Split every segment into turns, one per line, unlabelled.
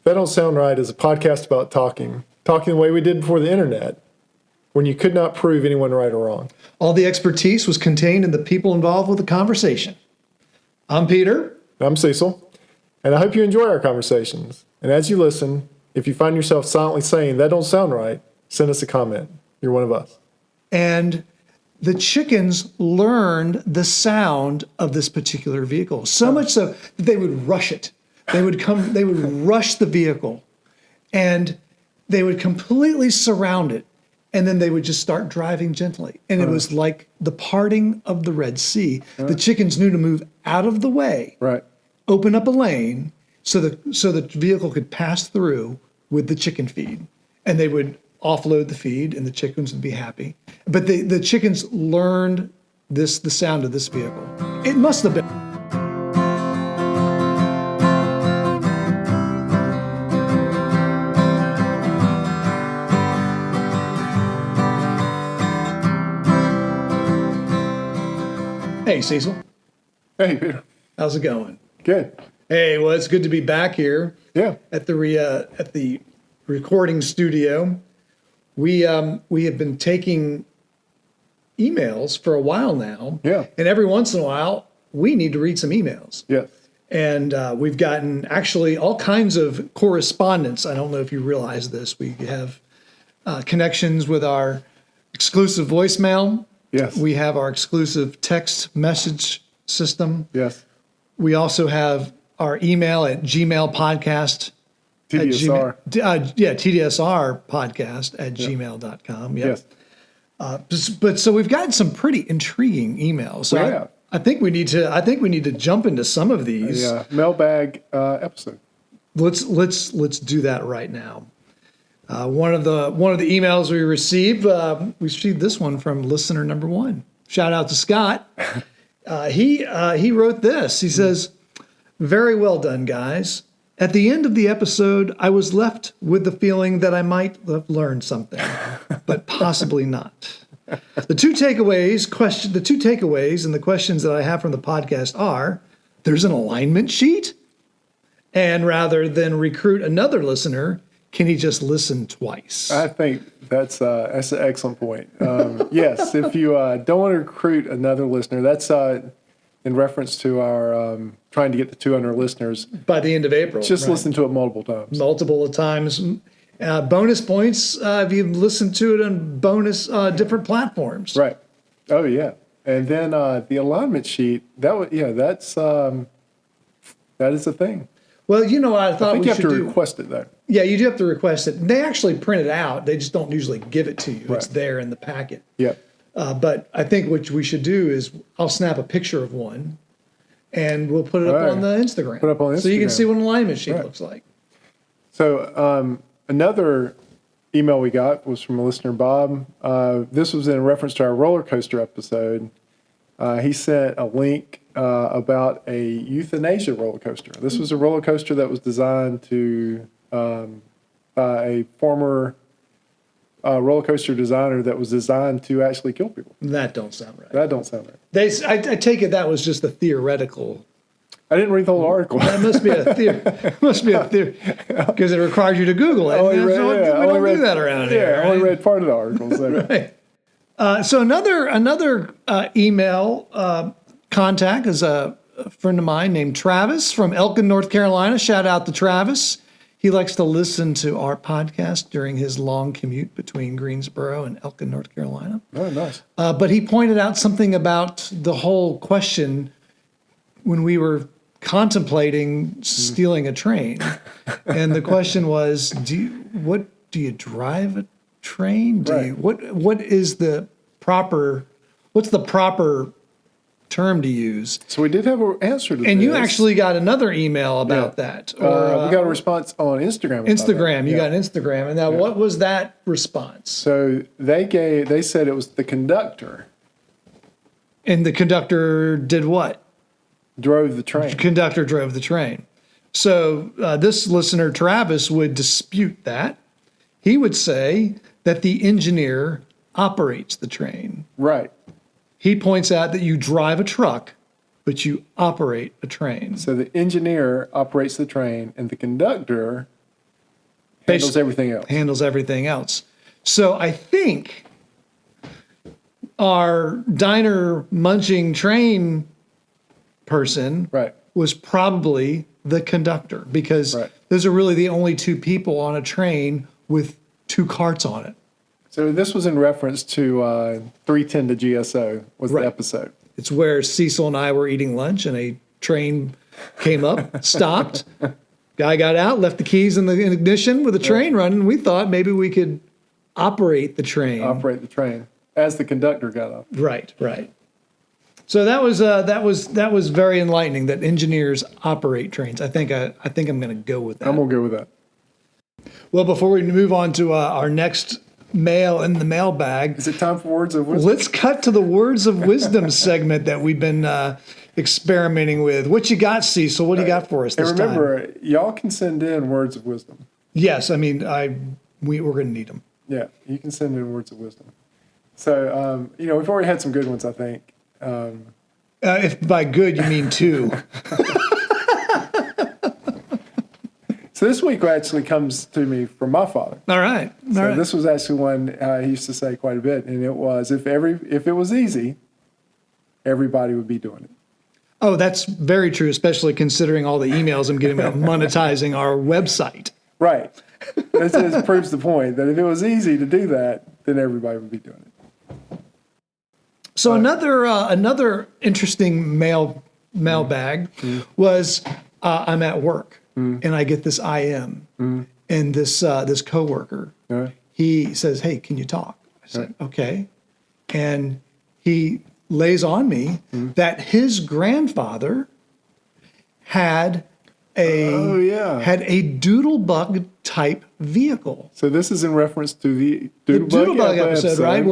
That Don't Sound Right is a podcast about talking the way we did before the internet, when you could not prove anyone right or wrong.
All the expertise was contained in the people involved with the conversation. I'm Peter.
I'm Cecil, and I hope you enjoy our conversations. And as you listen, if you find yourself silently saying, that don't sound right, send us a comment. You're one of us.
And the chickens learned the sound of this particular vehicle, so much so that they would rush it. They would rush the vehicle, and they would completely surround it, and then they would just start driving gently. And it was like the parting of the Red Sea. The chickens knew to move out of the way, open up a lane, so the vehicle could pass through with the chicken feed, and they would offload the feed, and the chickens would be happy. But the chickens learned the sound of this vehicle. It must have been. Hey, Cecil.
Hey, Peter.
How's it going?
Good.
Hey, well, it's good to be back here.
Yeah.
At the recording studio. We have been taking emails for a while now.
Yeah.
And every once in a while, we need to read some emails.
Yes.
And we've gotten actually all kinds of correspondence. I don't know if you realize this. We have connections with our exclusive voicemail.
Yes.
We have our exclusive text message system.
Yes.
We also have our email at Gmail podcast.
TDSR.
TDSR podcast at gmail.com. Yep.
Yes.
But so we've gotten some pretty intriguing emails. So I think we need to jump into some of these.
Yeah. Mailbag episode.
Let's do that right now. One of the emails we received this one from listener number 1. Shout out to Scott. He wrote this. He says, "Very well done, guys. At the end of the episode, I was left with the feeling that I might have learned something, but possibly not. The two takeaways and the questions that I have from the podcast are, there's an alignment sheet, and rather than recruit another listener, can he just listen twice?"
I think that's an excellent point. Yes, if you don't want to recruit another listener, that's in reference to our trying to get to 200 listeners.
By the end of April.
Just listen to it multiple times.
Multiple times. Bonus points if you listen to it on different platforms.
Right. Oh, yeah. And then the alignment sheet, that is a thing.
Well, I thought
you have to request it, though.
Yeah, you do have to request it. They actually print it out. They just don't usually give it to you. Right. It's there in the packet.
Yeah.
But I think what we should do is I'll snap a picture of one, and we'll put it up on the Instagram.
Put it up on Instagram.
So you can see what an alignment sheet looks like.
So another email we got was from a listener, Bob. This was in reference to our roller coaster episode. He sent a link about a euthanasia roller coaster. This was a roller coaster that was designed by a former roller coaster designer that was designed to actually kill people.
That don't sound right.
That don't sound right.
I take it that was just a theoretical.
I didn't read the whole article.
That must be a theory. Because it requires you to Google it. We don't do that around here.
Yeah, I only read part of the article. So.
Right. So another email contact is a friend of mine named Travis from Elkin, North Carolina. Shout out to Travis. He likes to listen to our podcast during his long commute between Greensboro and Elkin, North Carolina.
Oh, nice.
But he pointed out something about the whole question when we were contemplating stealing a train. And the question was, do you drive a train? What's the proper term to use?
So we did have an answer to this.
And you actually got another email about that.
We got a response on Instagram.
You got an Instagram. And now what was that response? So
they said it was the conductor.
And the conductor did what?
Drove the train.
The conductor drove the train. So this listener, Travis, would dispute that. He would say that the engineer operates the train.
Right.
He points out that you drive a truck, but you operate a train.
So the engineer operates the train, and the conductor Handles everything else.
Handles everything else. So I think our diner munching train person
Right.
was probably the conductor, because
Right.
those are really the only two people on a train with two carts on it.
So this was in reference to 310 to GSO was
Right.
the episode.
It's where Cecil and I were eating lunch and a train came up, stopped. Guy got out, left the keys in the ignition with the train running. We thought maybe we could operate the train.
Operate the train as the conductor got off.
Right, right. So that was very enlightening that engineers operate trains. I think I'm going to go with that.
I'm gonna go with that.
Well, before we move on to our next mail in the mailbag,
Is it time for words of wisdom?
let's cut to the words of wisdom segment that we've been experimenting with. What you got, Cecil? What do you got for us this
And remember, y'all can send in words of wisdom.
time? Yes, I mean we're going to need them.
Yeah, you can send in words of wisdom. So we've already had some good ones, I think.
If by good you mean two.
So this week actually comes to me from my father.
All right. All right.
This was actually one he used to say quite a bit, and it was if it was easy, everybody would be doing it.
Oh, that's very true, especially considering all the emails I'm getting about monetizing our website.
Right. This just proves the point that if it was easy to do that, then everybody would be doing it.
So another interesting mailbag was I'm at work and I get this IM and this coworker.
Yeah.
He says, "Hey, can you talk?" I said, "Okay," and he lays on me that his grandfather had a doodlebug type vehicle.
So this is in reference to the
The
Doodlebug
Doodlebug episode, right?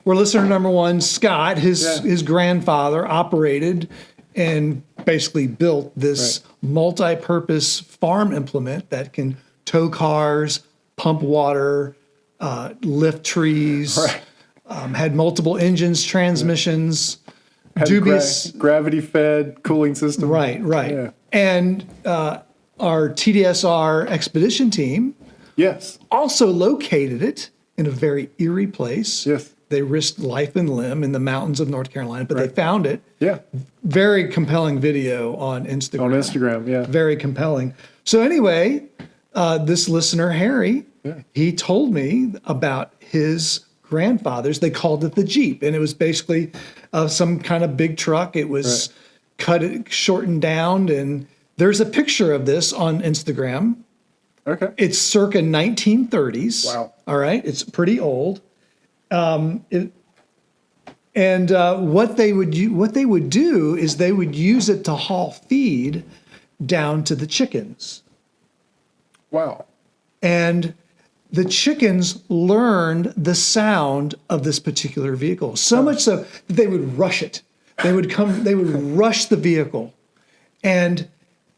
Where listener number one, Scott, his grandfather operated and basically built this multi-purpose farm implement that can tow cars, pump water, lift trees, had multiple engines, transmissions,
Had
dubious.
gravity-fed cooling system.
Right.
Yeah.
And our TDSR expedition team
Yes.
also located it in a very eerie place.
Yes.
They risked life and limb in the mountains of North Carolina, but they found it.
Yeah.
Very compelling video on Instagram.
On Instagram. Yeah.
Very compelling. So anyway, this listener, Harry, he told me about his grandfather's. They called it the Jeep, and it was basically some kind of big truck. It was shortened down, and there's a picture of this on Instagram.
Okay.
It's circa 1930s.
Wow.
All right. It's pretty old. What they would do is they would use it to haul feed down to the chickens.
Wow.
And the chickens learned the sound of this particular vehicle, so much so that they would rush it. They would rush the vehicle, and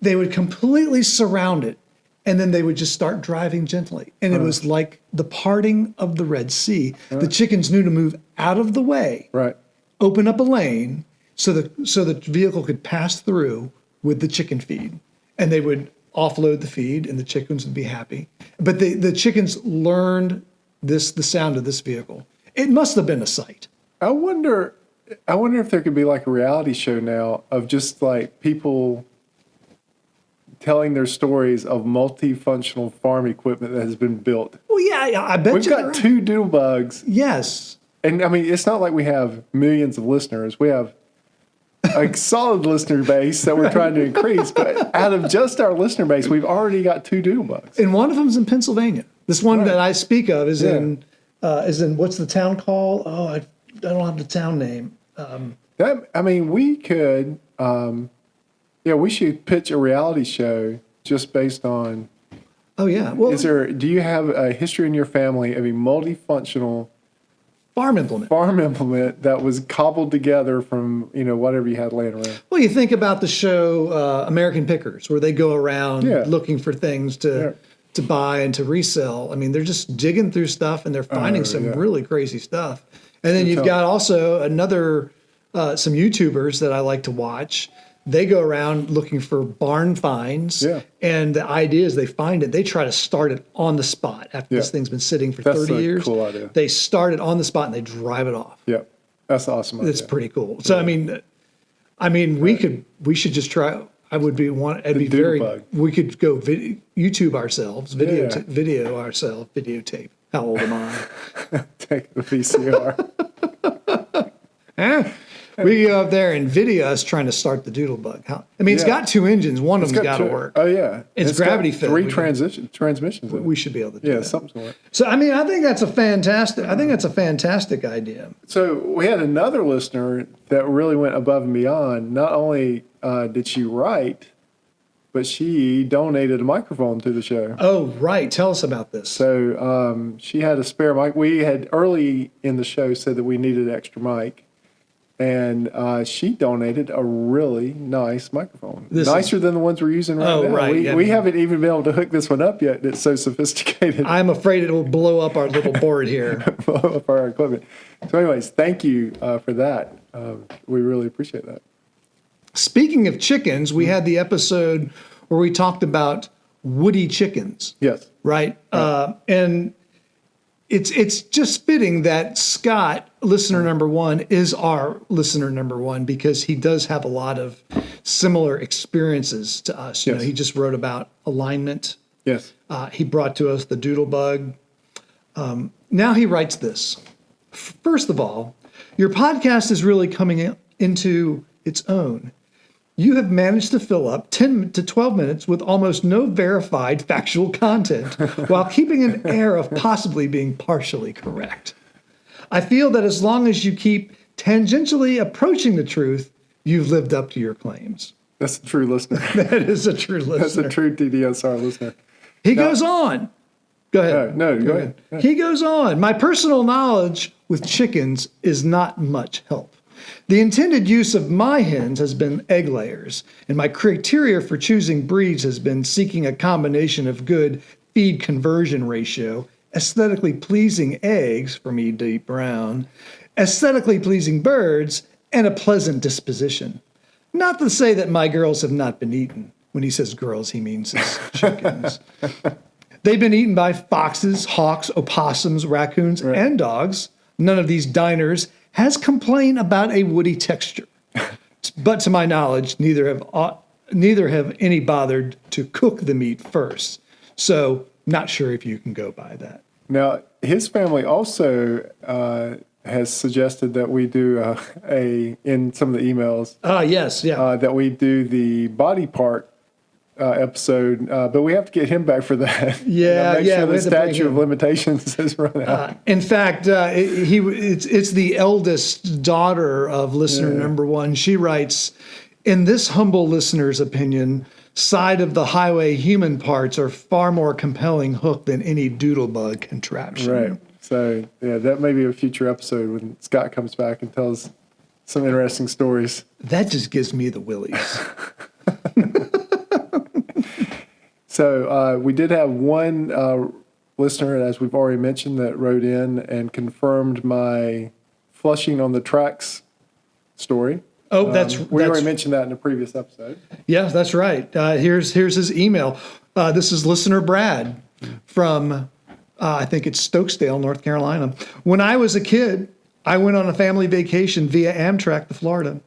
they would completely surround it. And then they would just start driving gently. And it was like the parting of the Red Sea. The chickens knew to move out of the way,
Right.
open up a lane so the vehicle could pass through with the chicken feed. And they would offload the feed and the chickens would be happy. But the chickens learned the sound of this vehicle. It must have been a sight.
I wonder if there could be like a reality show now of just like people telling their stories of multifunctional farm equipment that has been built.
Well, yeah, I bet
We've got two Doodlebugs,
Yes.
and I mean, it's not like we have millions of listeners. We have a solid listener base that we're trying to increase, but out of just our listener base, we've already got two Doodlebugs.
And one of them's in Pennsylvania. This one that I speak of is in what's the town called? Oh, I don't have the town name.
We could, we should pitch a reality show just based on.
Oh yeah. Well,
Do you have a history in your family of a multifunctional
farm implement.
farm implement that was cobbled together from whatever you had laying around?
Well, you think about the show American Pickers, where they go around looking for things to buy and to resell. I mean, they're just digging through stuff and they're finding some really crazy stuff. And then you've got also some YouTubers that I like to watch They go around looking for barn finds.
Yeah.
And the idea is they find it. They try to start it on the spot after this thing's been sitting for
That's
30
a
years.
cool idea.
They start it on the spot and they drive it off.
Yeah, that's awesome.
It's pretty cool. So, I mean, we should just try. I would be it'd be very,
bug.
we could go YouTube ourselves, video ourselves, videotape. How old am I?
Take the VCR.
We go up there and video us trying to start the doodle bug. It's got 2 engines. One of them's got to work.
Oh yeah,
It's gravity
got
fed.
3 transmissions.
We should be able to do that.
Something's going.
So I think that's a fantastic idea.
So we had another listener that really went above and beyond. Not only did she write, but she donated a microphone to the show.
Oh, right. Tell us about this.
So she had a spare mic. We had early in the show said that we needed an extra mic. And she donated a really nice microphone, nicer than the ones we're using right now.
Right.
We haven't even been able to hook this one up yet. It's so sophisticated.
I'm afraid it will blow up our little board here.
Blow up our equipment. So, anyways, thank you for that. We really appreciate that.
Speaking of chickens, we had the episode where we talked about woody chickens.
Yes.
Right. And it's just fitting that Scott, listener number 1, is our listener number 1 because he does have a lot of similar experiences to us. You know, he just wrote about alignment.
Yes.
He brought to us the doodle bug. Now he writes this. First of all, your podcast is really coming into its own. You have managed to fill up 10 to 12 minutes with almost no verified factual content while keeping an air of possibly being partially correct. I feel that as long as you keep tangentially approaching the truth, you've lived up to your claims.
That's a true listener.
That is a true listener.
That's a true TDSR listener.
He goes on. Go ahead.
No, go ahead.
He goes on. My personal knowledge with chickens is not much help. The intended use of my hens has been egg layers, and my criteria for choosing breeds has been seeking a combination of good feed conversion ratio, aesthetically pleasing eggs, for me deep brown, aesthetically pleasing birds, and a pleasant disposition. Not to say that my girls have not been eaten. When he says girls, he means his chickens. They've been eaten by foxes, hawks, opossums, raccoons, and dogs. None of these diners has complained about a woody texture. But to my knowledge, neither have any bothered to cook the meat first. So not sure if you can go by that.
Now, his family also has suggested that we do in some of the emails.
Yes, yeah.
That we do the body part episode, but we have to get him back for that.
Yeah,
make
yeah.
sure the statute of limitations has run out.
In fact, it's the eldest daughter of listener number 1. She writes, in this humble listener's opinion, side of the highway human parts are far more compelling hook than any doodlebug contraption.
Right. So, yeah, that may be a future episode when Scott comes back and tells some interesting stories.
That just gives me the willies.
So we did have one listener, as we've already mentioned, that wrote in and confirmed my flushing on the tracks story.
Oh,
we already mentioned that in a previous episode.
Yeah, that's right. Here's his email. This is listener Brad from, I think it's Stokesdale, North Carolina. When I was a kid, I went on a family vacation via Amtrak to Florida.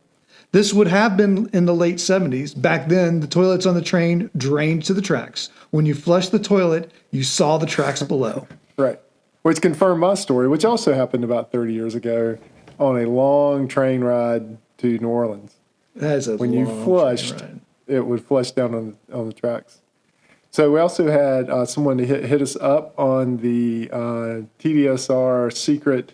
This would have been in the late 70s. Back then, the toilets on the train drained to the tracks. When you flushed the toilet, you saw the tracks below.
Right. Which confirmed my story, which also happened about 30 years ago on a long train ride to New Orleans.
That is a
when you flushed, it would flush down on the tracks. So we also had someone hit us up on the TDSR secret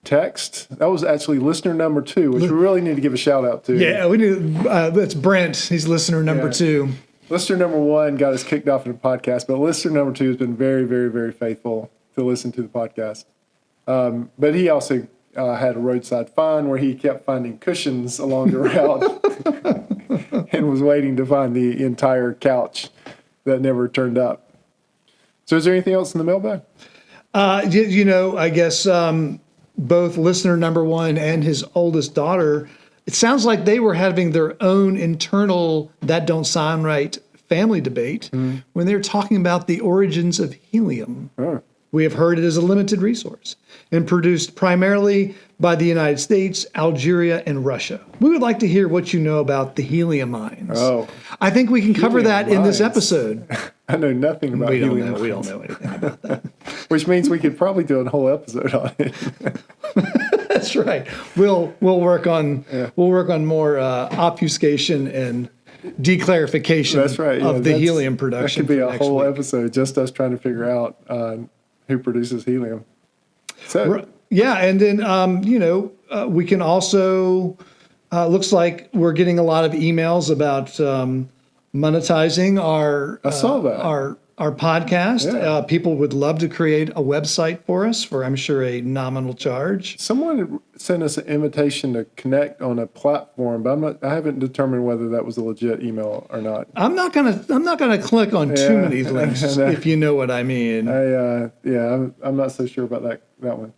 text. That was actually listener number 2, which we really need to give a shout out to.
Yeah, we need. That's Brent. He's listener number 2.
Listener number 1 got us kicked off in the podcast, but listener number 2 has been very, very, very faithful to listen to the podcast. But he also had a roadside find where he kept finding cushions along the route and was waiting to find the entire couch that never turned up. So is there anything else in the mailbag?
I guess both listener number 1 and his oldest daughter it sounds like they were having their own internal "that don't sound right" family debate when they were talking about the origins of helium.
Oh.
We have heard it is a limited resource and produced primarily by the United States, Algeria, and Russia. We would like to hear what you know about the helium mines.
Oh.
I think we can cover
Helium
that in this
mines.
episode.
I know nothing about helium.
We don't know anything about that.
Which means we could probably do a whole episode on it.
That's right. We'll work on more obfuscation and declarification
That's right.
of the helium production.
That could be
for
a
next
whole
week.
episode, just us trying to figure out who produces helium. So
Yeah, and then we can also looks like we're getting a lot of emails about monetizing our
I saw that.
our podcast.
Yeah.
People would love to create a website for us for, I'm sure, a nominal charge.
Someone sent us an invitation to connect on a platform, but I haven't determined whether that was a legit email or not.
I'm not gonna click on too many links, if you know what I mean.
I'm not so sure about that one.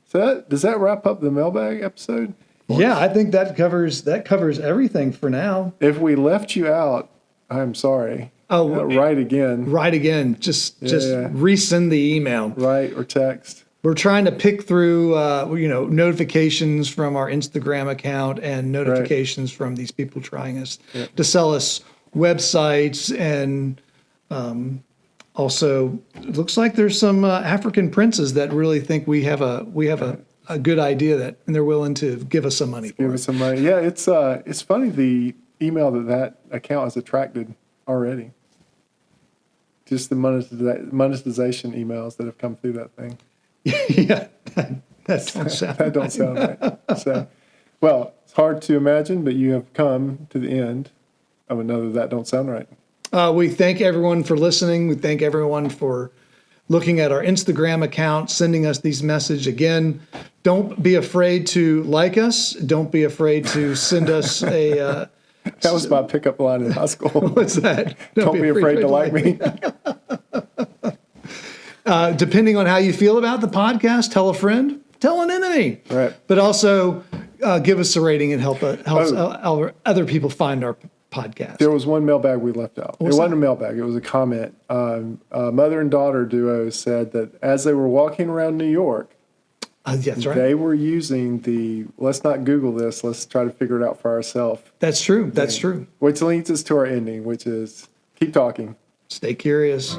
So does that wrap up the mailbag episode?
Yeah, I think that covers everything for now.
If we left you out, I'm sorry.
Oh,
write again.
Right again. Just resend the email.
Write or text.
We're trying to pick through, notifications from our Instagram account and notifications from these people trying to sell us websites, and also it looks like there's some African princes that really think we have a good idea and they're willing to give us some money for it.
Give us some money. Yeah, it's funny the email that account has attracted already. Just the monetization emails that have come through that thing.
Yeah, that don't sound
right. So, well, it's hard to imagine, but you have come to the end of another That Don't Sound Right.
We thank everyone for listening. We thank everyone for looking at our Instagram account, sending us these messages. Again, don't be afraid to like us. Don't be afraid to send us a...
that was my pickup line in high school.
What's that?
Don't be afraid to like me.
Depending on how you feel about the podcast, tell a friend, tell an enemy.
Right.
But also give us a rating and helps other people find our podcast.
There was one mailbag we left out. It wasn't a mailbag. It was a comment. A mother and daughter duo said that as they were walking around New York,
that's right.
they were using the let's not Google this, let's try to figure it out for ourselves.
That's true. That's true.
Which leads us to our ending, which is keep talking.
Stay curious.